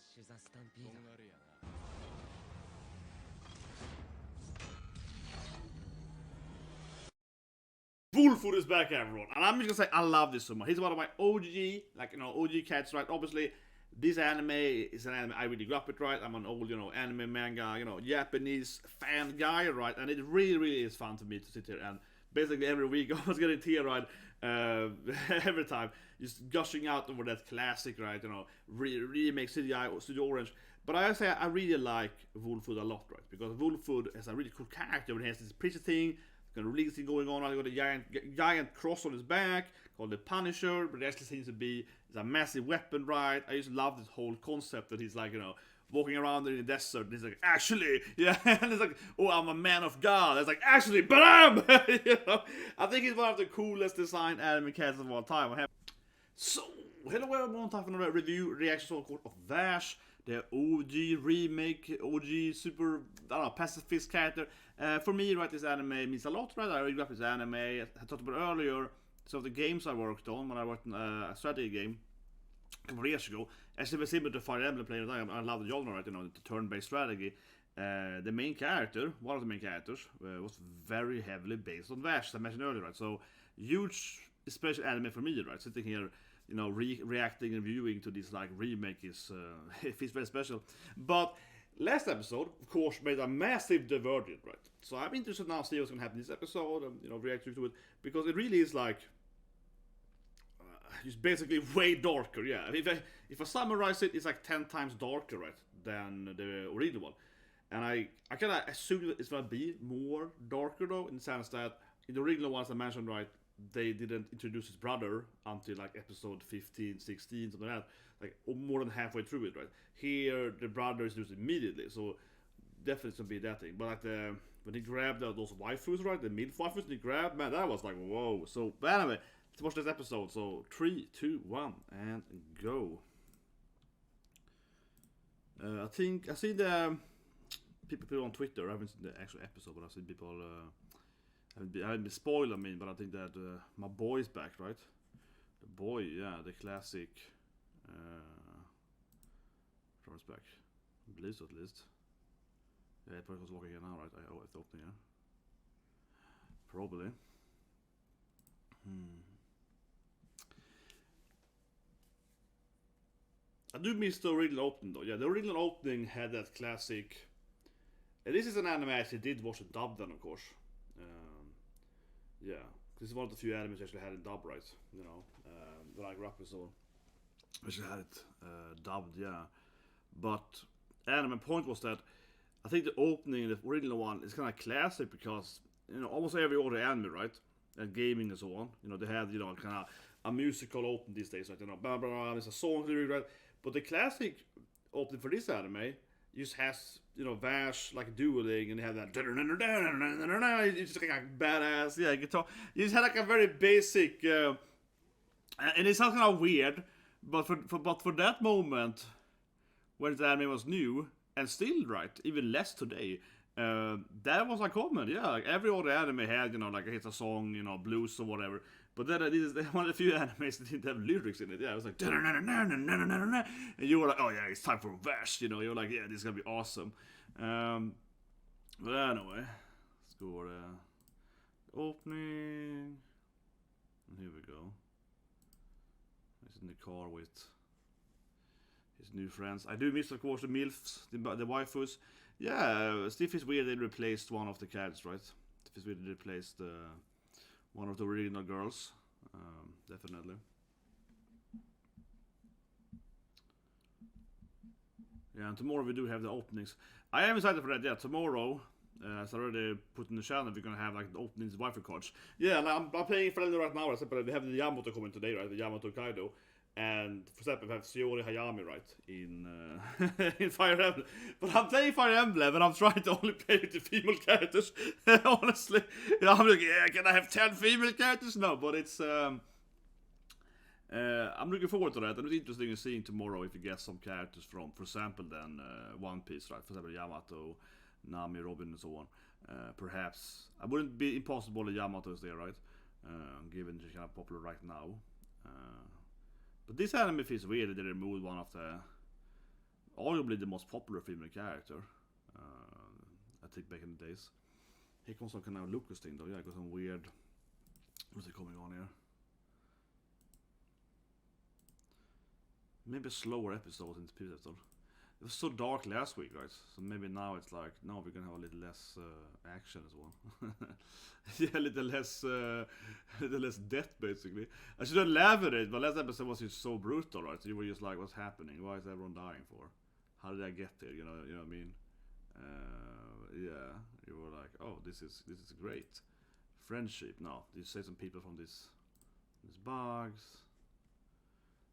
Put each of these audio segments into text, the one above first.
Vash the Stampede. Wolfwood is back, everyone, and I'm just gonna say I love this so much. He's one of my OG, OG cats, right? Obviously, this anime is an anime I really grew up with, right? I'm an old, anime manga, Japanese fan guy, right? And it really, really is fun for me to sit here and basically every week I was getting tear-eyed every time, just gushing out over that classic, right? Remake Studio Orange. But I say I really like Wolfwood a lot, right? Because Wolfwood has a really cool character. He has this pretty thing. Releasing going on. He got a giant cross on his back called the Punisher, but it actually seems to be a massive weapon, right? I just love this whole concept that he's like, walking around in the desert. And he's like, actually, yeah, and it's like, oh, I'm a man of God. It's like, actually, bam! I think he's one of the coolest designed anime cats of all time. So, hello everyone, time for another review reaction of Vash, the OG remake, OG super, pacifist character. For me, right, this anime means a lot, right? I really love this anime. I talked about earlier, some of the games I worked on when I worked on a strategy game a couple of years ago. Actually, very similar to Fire Emblem playing. I love the genre, right? The turn-based strategy. The main character, one of the main characters, was very heavily based on Vash, as I mentioned earlier, right? So, huge special anime for me, right? Sitting here, reacting and viewing to this remake is it feels very special. But last episode, of course, made a massive divergence, right? So I'm interested now to see what's gonna happen in this episode and react to it, because it really is it's basically way darker. Yeah, if I summarize it, it's like 10 times darker, right, than the original one. And I kind of assume that it's gonna be more darker though, in the sense that in the original ones I mentioned, right, they didn't introduce his brother until episode 15, 16, something like that, more than halfway through it, right? Here, the brother is introduced immediately, so definitely it's gonna be that thing. But when he grabbed those waifus, right, the MILF waifus he grabbed, man, that was like, whoa. So, but anyway, let's watch this episode. So, 3, 2, 1, and go. I see the people put it on Twitter. I haven't seen the actual episode, but I've seen people. I haven't been spoiled, but I think that my boy is back, right? The boy, yeah, the classic. Is back. I believe so, at least. Yeah, it probably was walking here now, right? I have the opening, yeah. Probably. I do miss the original opening, though. Yeah, the original opening had that classic. And this is an anime I actually did watch it dubbed, then, of course. Yeah, this is one of the few animes I actually had it dubbed, right? That I grew up with, so I actually had it dubbed, yeah. But anime point was that I think the opening in the original one is kind of classic because almost every other anime, right, and gaming and so on, they had kind of a musical open these days, right? Blah blah blah. There's a song lyric, right? But the classic opening for this anime just has Vash dueling, and they have that it's just like a badass guitar. You just had a very basic and it sounds kind of weird, but for that moment when the anime was new and still, right, even less today, that was common. Yeah, every other anime had it's a song, blues or whatever. But then this is one of the few animes that didn't have lyrics in it. Yeah, it was like, and you were like, oh yeah, it's time for Vash. You were like, yeah, this is gonna be awesome. But anyway, let's go over the opening. And here we go. He's in the car with his new friends. I do miss, of course, the MILFs, the waifus. Yeah, still feels weird they replaced one of the cats, right? It feels weird they replaced one of the original girls, definitely. Yeah, and tomorrow we do have the openings. I am excited for that. Yeah, tomorrow, as I already put in the channel, we're gonna have the openings waifu cards. Yeah, and I'm playing for them right now. We have the Yamato coming today, right? The Yamato Kaido. And for example, we have Shiori Hayami, right, in in Fire Emblem. But I'm playing Fire Emblem, and I'm trying to only play with the female characters. Honestly, I'm like, yeah, can I have 10 female characters? No, but it's I'm looking forward to that. And it's interesting in seeing tomorrow if you get some characters from, for example, then One Piece, right? For example, Yamato, Nami, Robin, and so on. Perhaps I wouldn't be impossible that Yamato is there, right? Given it's kind of popular right now. But this anime feels weird that they removed one of the arguably the most popular female character. I think back in the days. Here comes some kind of Lucas thing though. Yeah, I got some weird. What's it coming on here? Maybe a slower episode in this episode. It was so dark last week, right? So maybe now it's like, no, we're gonna have a little less action as well. Yeah, a little less death, basically. I shouldn't laugh at it, but last episode was just so brutal, right? So you were just like, what's happening? Why is everyone dying for? How did I get there? You know what I mean? Yeah, you were like, oh, this is great. Friendship. No, you say some people from these bugs.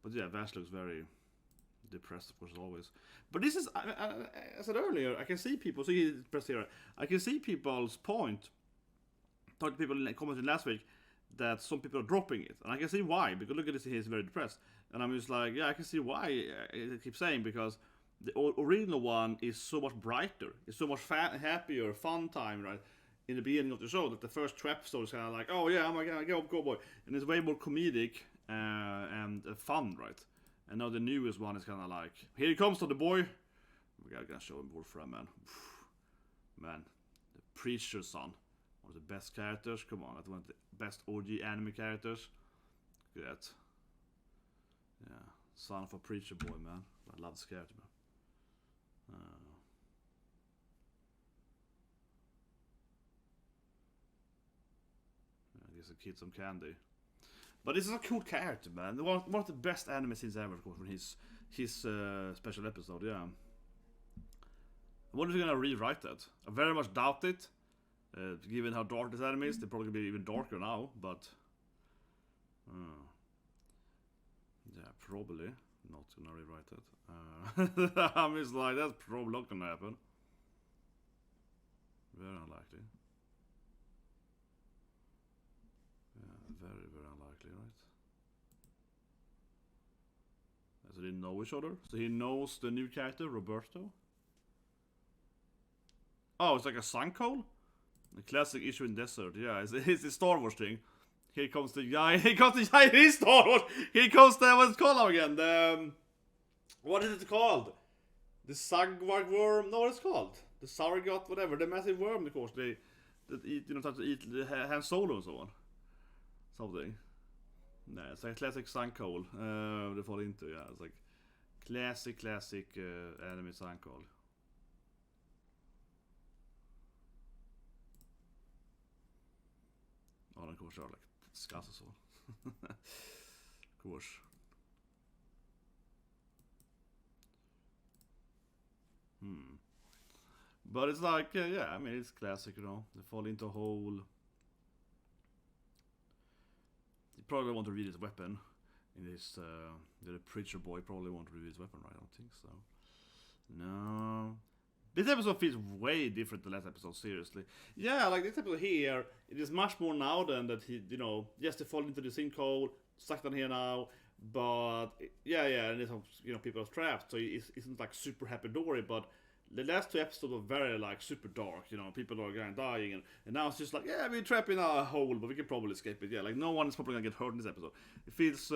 But yeah, Vash looks very depressed, of course, as always. But this is, I said earlier, I can see people, so he's depressed here. I can see people's point. Talked to people commenting last week that some people are dropping it. And I can see why, because look at this, he's very depressed. And I'm just like, yeah, I can see why, I keep saying, because the original one is so much brighter. It's so much happier, fun time, right? In the beginning of the show, that the first 2 episodes is kind of like, oh yeah, oh my god, go boy. And it's way more comedic and fun, right? And now the newest one is kind of like, here he comes to the boy. We gotta show him Wolfram, man. Man, the Preacher's son. One of the best characters. Come on, that's one of the best OG anime characters. Look at that. Yeah, son of a preacher boy, man. I love this character, man. I guess a kid some candy. But this is a cool character, man. One of the best anime scenes ever, of course, from his special episode, yeah. I wonder if they're gonna rewrite that. I very much doubt it. Given how dark this anime is, they're probably gonna be even darker now, but yeah, probably not gonna rewrite it. I'm just like, that's probably not gonna happen. Very unlikely. Yeah, very, very unlikely, right? So they know each other. So he knows the new character, Roberto. Oh, it's like a sinkhole? A classic issue in desert, yeah, it's a Star Wars thing. Here comes the guy, it is Star Wars! Here comes the, what's it called now again? What is it called? The Sagwag worm? No, what is it called? The Sargot, whatever, the massive worm, of course, that eat, try to eat Han Solo and so on. Something. No, it's like a classic sinkhole they fall into, yeah. It's like classic anime sinkhole. Ja, den kommer köra like skass och så. Of course. But it's like, yeah, I mean, it's classic, you know. They fall into a hole. You probably want to read his weapon. In this, the preacher boy probably won't read his weapon, right? I don't think so. No. This episode feels way different than last episode, seriously. Yeah, like this episode here, it is much more now than that he, you know, yes, they fall into the sinkhole, stuck down here now, but, yeah, and there's some, you know, people are trapped, so it isn't like super happy dory, but the last 2 episodes were very, like, super dark, you know, people are going dying, and now it's just like, yeah, we're trapped in a hole, but we can probably escape it, yeah, like, no one is probably gonna get hurt in this episode. It feels,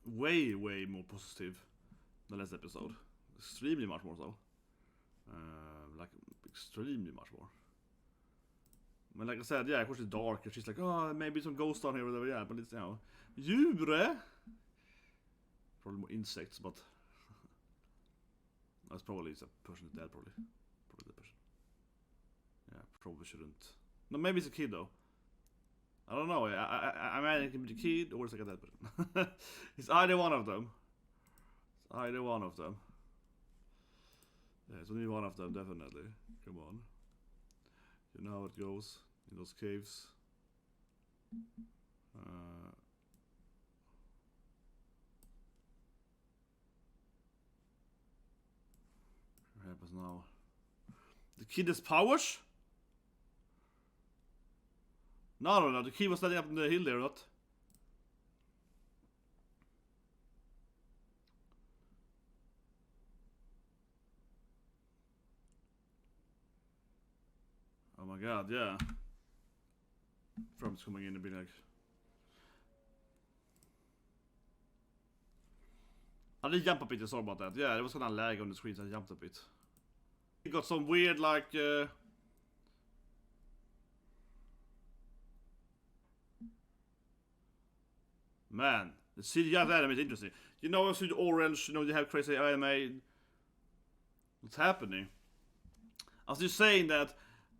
way more positive than last episode. Extremely much more so. Like extremely much more. But like I said, yeah, of course it's dark. She's like, oh, maybe some ghosts down here, whatever. Yeah, but it's, you know, djur. Probably more insects, but that's probably a person is dead. Probably the person. Yeah, probably shouldn't. No, maybe it's a kid though. I don't know. I imagine it can be the kid or it's like a dead person. It's either one of them. Yeah, it's only one of them, definitely. Come on. You know how it goes in those caves. What happens now? The kid has powers? No. The kid was standing up in the hill there, not? Oh my god, yeah. From's coming in and being like... I did jump a bit, sorry about that. Yeah, it was kind of lag on the screen, so I jumped a bit. It got some weird, like... Man, the CGI of the anime is interesting. You know, I see the orange, you know, they have crazy anime. What's happening? I was just saying that,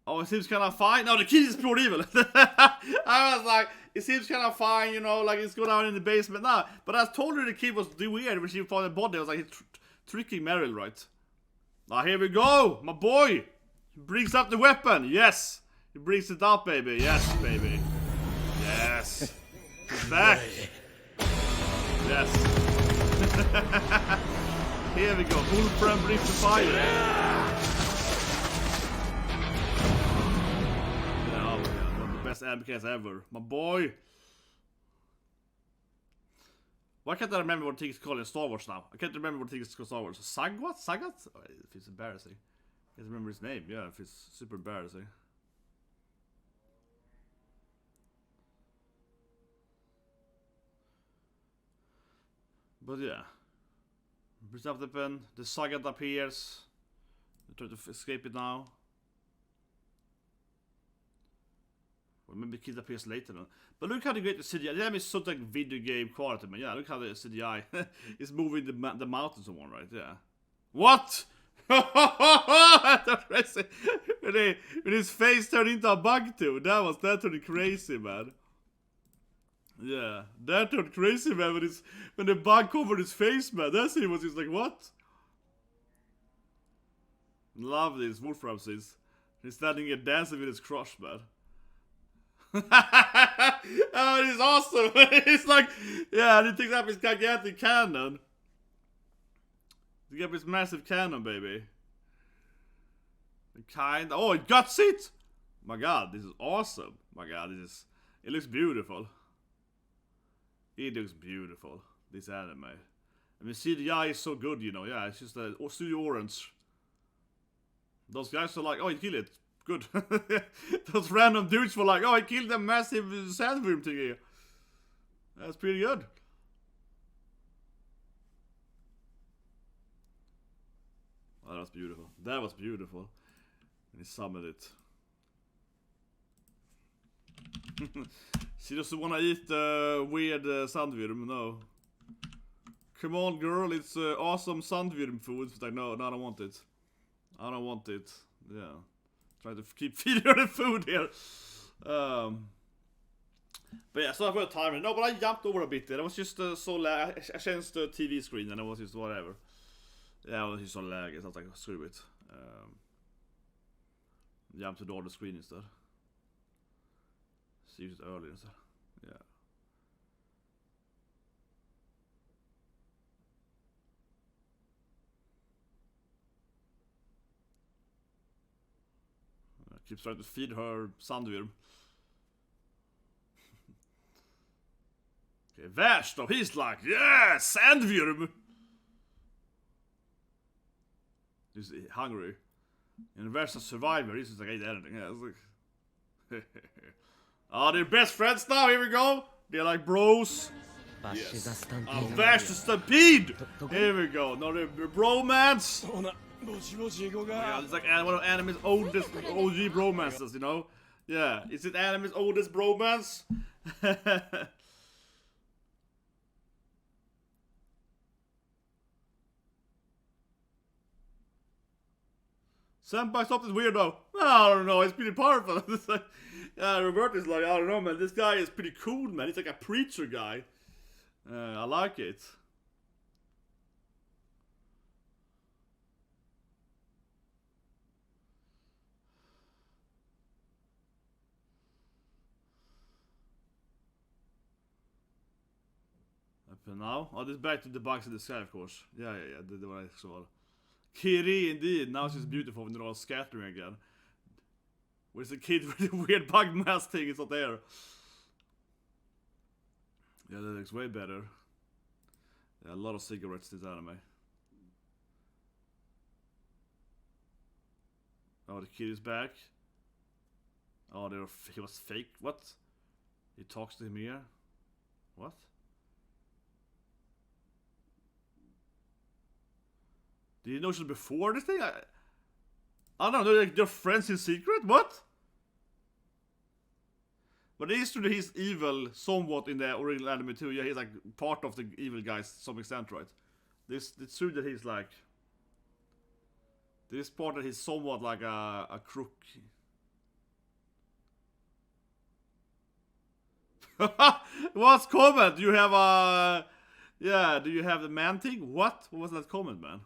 oh, it seems kind of fine. No, the kid is pure evil. I was like, it seems kind of fine, you know, like it's going down in the basement now. But I told her the kid was weird when she found the body. I was like, he's tricking Meryl, right? Now, here we go, my boy. He brings up the weapon. Yes. He brings it up, baby. Yes, baby. Yes. He's back. Yes. Here we go. Wolfram brings the fire. Yeah, one of the best advocates ever. My boy. Why can't I remember what things called in Star Wars now? I can't remember what things called Star Wars. Sagat? Sagat? Oh, it feels embarrassing. I can't remember his name. Yeah, it feels super embarrassing. But yeah. Brings up the pen. The Sagat appears. They try to escape it now. Or maybe the kid appears later on. But look how they get the CGI. That is such like video game quality, man. Yeah, look how the CGI is moving the mountains and one, right? Yeah. What? That's crazy. When his face turned into a bug too. That turned crazy, man. Yeah, that turned crazy, man. When the bug covered his face, man. That's it. Was just like, what? Love this Wolfram scenes. He's standing here dancing with his crush, man. Oh, he's awesome. He's like, yeah, and he takes up his gigantic cannon. He got his massive cannon, baby. Oh, it got it! My god, this is awesome. My god, it looks beautiful. It looks beautiful, this anime. I mean, CGI is so good, you know. Yeah, it's just a studio orange. Those guys are like, oh, he killed it. Good. Those random dudes were like, oh, I killed a massive sandworm thingy. That's pretty good. Oh, that was beautiful. That was beautiful. And he summoned it. She doesn't want to eat weird sandworm, no. Come on, girl, it's awesome sandworm food. It's like, no, I don't want it. I don't want it. Yeah. Trying to keep feeding her the food here. But yeah, so I've got a timer. No, but I jumped over a bit there. It was just so lag. I changed the TV screen and it was just whatever. Yeah, it was just so lag. So I was like, screw it. Jump to the other screen instead. See it earlier instead. Yeah. Keeps trying to feed her sandworm. Okay, Vash though, he's like, yeah, sandworm! He's hungry. And Vash a survivor, he's just like, I ate anything. Yeah, it's like... Oh, they're best friends now, here we go! They're like bros. Yes. Vash the Stampede! Here we go, now they're bromance! Yeah, it's like one of anime's oldest OG bromances, you know? Yeah, is it anime's oldest bromance? Senpai, stop this weirdo. I don't know, it's pretty powerful. It's like, yeah, Roberto's like, I don't know, man, this guy is pretty cool, man. He's like a preacher guy. I like it. Now? Oh, this is back to the bugs in the sky, of course. Yeah, det var det så. Kiri, indeed. Now she's beautiful when they're all scattering again. Where's the kid with the weird bug mask thing? It's not there. Yeah, that looks way better. Yeah, a lot of cigarettes this anime. Oh, the kid is back. Oh, he was fake. What? He talks to him here. What? Did you know she before this thing? I don't know, they're friends in secret? What? But it is true that he's evil somewhat in the original anime too. Yeah, he's like part of the evil guys to some extent, right? It's true that he's like... This part that he's somewhat like a crook. What's comment? Do you have a... Yeah, do you have the man thing? What? What was that comment, man?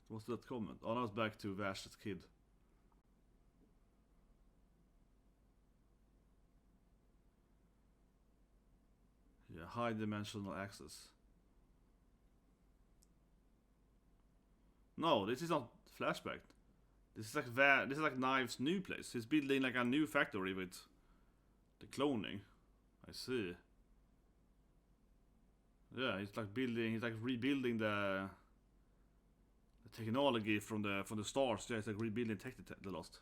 What's that comment? Oh, now it's back to Vash's kid. Yeah, high dimensional access. No, this is not flashback. This is like Knives' new place. He's building like a new factory with the cloning. I see. Yeah, he's like rebuilding the technology from the stars. Yeah, it's like rebuilding the lost.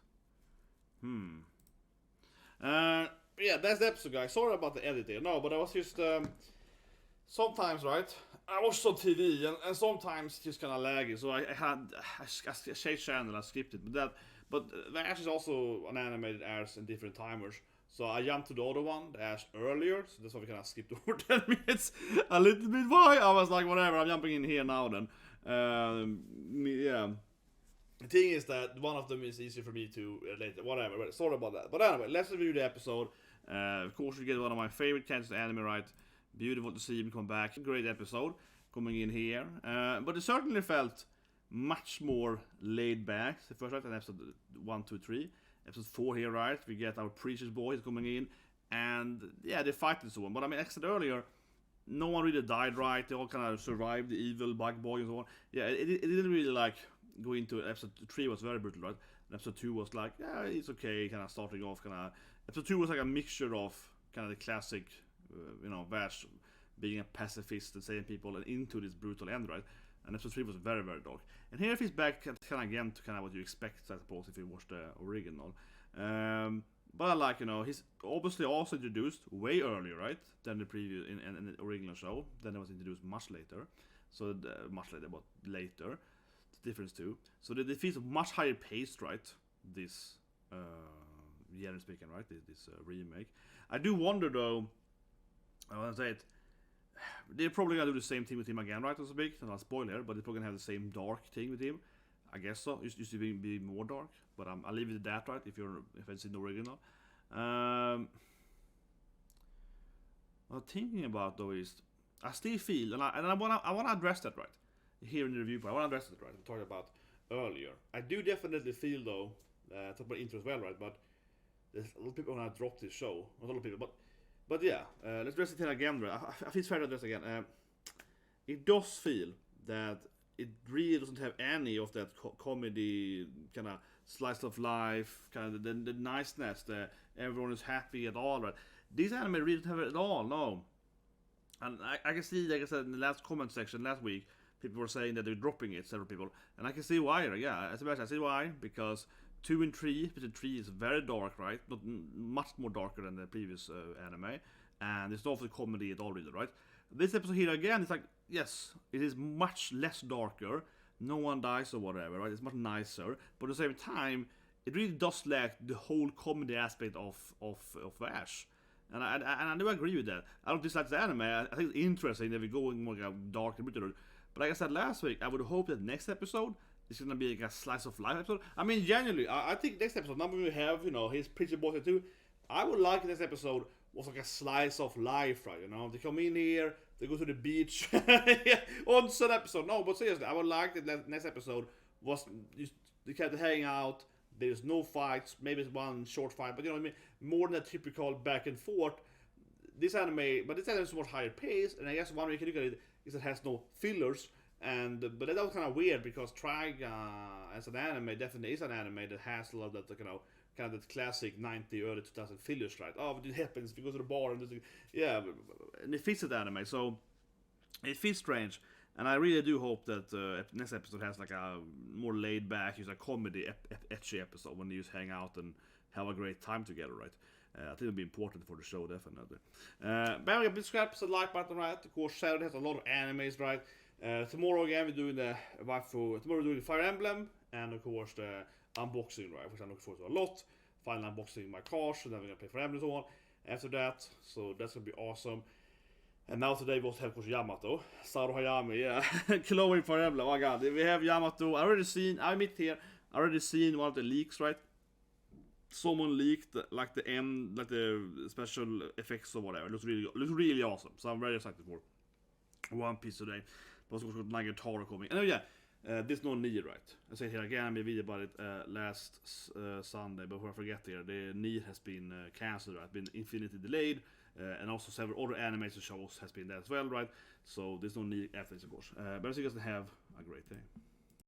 Yeah, that's the episode, guys. Sorry about the editing. No, but I was just sometimes, right? I watched on TV and sometimes it's just kind of laggy. So I changed channel. I skipped it, but Vash is also an anime that airs in different timers. So I jumped to the other one that airs earlier. So that's why we kind of skipped over 10 minutes a little bit. Why? I was like, whatever. I'm jumping in here now then. Yeah. The thing is that one of them is easy for me to relate. Whatever. Sorry about that. But anyway, let's review the episode. Of course, you get one of my favorite kinds of anime, right? Beautiful to see him come back. Great episode coming in here. But it certainly felt much more laid back. The first, right? And episode 1, 2, 3. Episode 4 here, right? We get our preacher's boys coming in. And yeah, they fight and so on. But I mean, like I said earlier, no one really died, right? They all kind of survived the evil bug boy and so on. Yeah, it didn't really like go into episode 3 was very brutal, right? And episode 2 was like, yeah, it's okay, kind of starting off, kind of. Episode 2 was like a mixture of kind of the classic, Vash being a pacifist and saving people and into this brutal end, right? And episode 3 was very, very dark. And here he's back kind of again to kind of what you expect, I suppose, if you watch the original. But I like, he's obviously also introduced way earlier, right, than the previous in the original show. Then it was introduced much later. So much later, but later. The difference too. So the defeat is much higher paced, right? This generally speaking, right? This remake. I do wonder though. I want to say it. They're probably gonna do the same thing with him again, right? So to speak. Not a spoiler, but they're probably gonna have the same dark thing with him. I guess so. It used to be more dark, but I'll leave it at that, right? If it's in the original. What I'm thinking about though is I still feel, and I wanna address that, right? Here in the review part, I wanna address that, right? I'm talking about earlier. I do definitely feel though, talk about intro as well, right? But there's a lot of people wanna drop this show. Not a lot of people, but yeah. Let's address it here again, right? I feel it's fair to address again. It does feel that it really doesn't have any of that comedy kind of slice of life, kind of the niceness, that everyone is happy at all, right? This anime really doesn't have it at all, no. And I can see, like I said in the last comment section last week, people were saying that they're dropping it, several people, and I can see why. Yeah, as I see why, because 2 and 3, episode 3 is very dark, right? Not much more darker than the previous anime, and it's not the comedy at all, really, right? This episode here again, it's like, yes, it is much less darker. No one dies or whatever, right? It's much nicer, but at the same time, it really does lack the whole comedy aspect of Vash. And I do agree with that. I don't dislike the anime. I think it's interesting that we're going more like dark and brutal. But like I said last week, I would hope that next episode is gonna be like a slice of life episode. I mean, genuinely, I think next episode, now we have, his pretty boy too. I would like this episode was like a slice of life, right? They come in here, they go to the beach. On some episode. No, but seriously, I would like the next episode was they kind of hang out. There's no fights, maybe it's one short fight, but you know what I mean? More than a typical back and forth. This anime is much higher pace, and I guess one way you can look at it is it has no fillers. But that was kind of weird because Trigun as an anime definitely is an anime that has a lot of that kind of that classic 90 early 2000 fillers, right? Oh, but it happens if you go to the bar and and it fits the anime, so it feels strange. And I really do hope that next episode has like a more laid back, a comedy, etchy episode when you just hang out and have a great time together, right? I think it'll be important for the show, definitely. But yeah, big scraps and like button, right? Of course, Saturday has a lot of animes, right? Tomorrow again we're doing the Waifu. Tomorrow we're doing the Fire Emblem, and of course the unboxing, right? Which I'm looking forward to a lot. Finally unboxing my cars, and then we're gonna play Fire Emblem and so on. After that, so that's gonna be awesome. And now today we also have, of course, Yamato, Saru Hayami, yeah, Chloe Fire Emblem. Oh my god, we have Yamato. I already seen one of the leaks, right? Someone leaked like the end, like the special effects or whatever. It looks really awesome. So I'm very excited for One Piece today. But also got my guitar coming. And yeah, there's no need, right? I said here again, I made a video about it last Sunday. But before I forget here, the need has been cancelled, right? Been infinitely delayed. And also several other animation shows has been there as well, right? So there's no need after this, of course. But I think you guys have a great day.